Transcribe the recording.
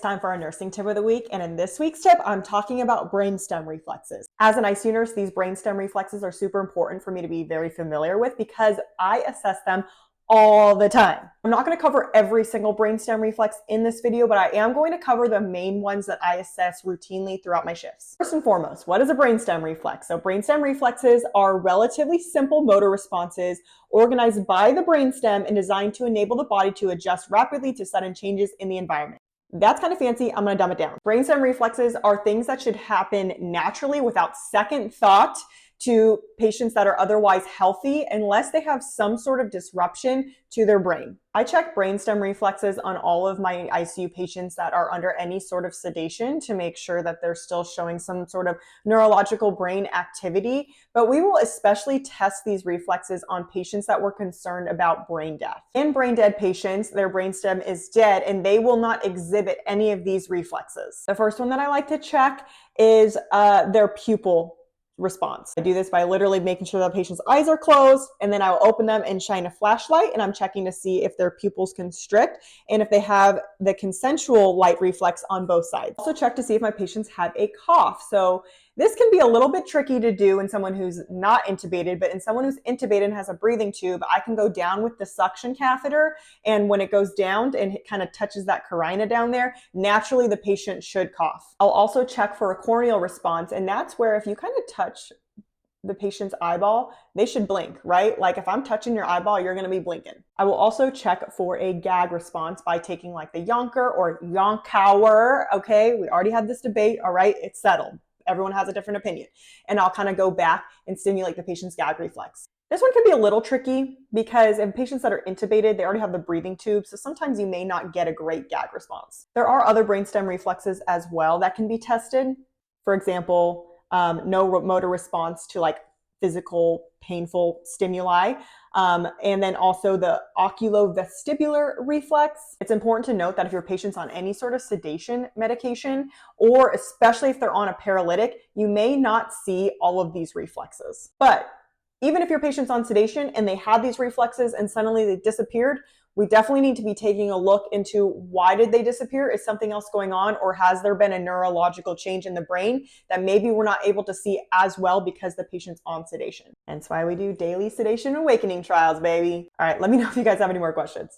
time for our nursing tip of the week, and in this week's tip, I'm talking about brainstem reflexes. As an ICU nurse, these brainstem reflexes are super important for me to be very familiar with because I assess them all the time. I'm not going to cover every single brainstem reflex in this video, but I am going to cover the main ones that I assess routinely throughout my shifts. First and foremost, what is a brainstem reflex? So brainstem reflexes are relatively simple motor responses organized by the brainstem and designed to enable the body to adjust rapidly to sudden changes in the environment. That's kind of fancy. I'm going to dumb it down. Brainstem reflexes are things that should happen naturally without second thought to patients that are otherwise healthy unless they have some sort of disruption to their brain. I check brainstem reflexes on all of my ICU patients that are under any sort of sedation to make sure that they're still showing some sort of neurological brain activity, but we will especially test these reflexes on patients that we're concerned about brain death. In brain dead patients, their brainstem is dead and they will not exhibit any of these reflexes. The first one that I like to check is their pupil response. I do this by literally making sure that the patient's eyes are closed, and then I'll open them and shine a flashlight, and I'm checking to see if their pupils constrict and if they have the consensual light reflex on both sides. Also check to see if my patients have a cough. So this can be a little bit tricky to do in someone who's not intubated, but in someone who's intubated and has a breathing tube, I can go down with the suction catheter, and when it goes down and it kind of touches that carina down there, naturally the patient should cough. I'll also check for a corneal response, and that's where if you kind of touch the patient's eyeball, they should blink, right? Like if I'm touching your eyeball, you're gonna be blinking. I will also check for a gag response by taking like the Yonker or Yonkauer, okay? We already had this debate, all right? It's settled. Everyone has a different opinion. And I'll kind of go back and stimulate the patient's gag reflex. This one can be a little tricky because in patients that are intubated, they already have the breathing tube, so sometimes you may not get a great gag response. There are other brainstem reflexes as well that can be tested. For example, no motor response to like physical painful stimuli, and then also the oculovestibular reflex. It's important to note that if your patient's on any sort of sedation medication, or especially if they're on a paralytic, you may not see all of these reflexes. But even if your patient's on sedation and they had these reflexes and suddenly they disappeared, we definitely need to be taking a look into why did they disappear? Is something else going on? Or has there been a neurological change in the brain that maybe we're not able to see as well because the patient's on sedation? Hence why we do daily sedation awakening trials, baby. All right, let me know if you guys have any more questions.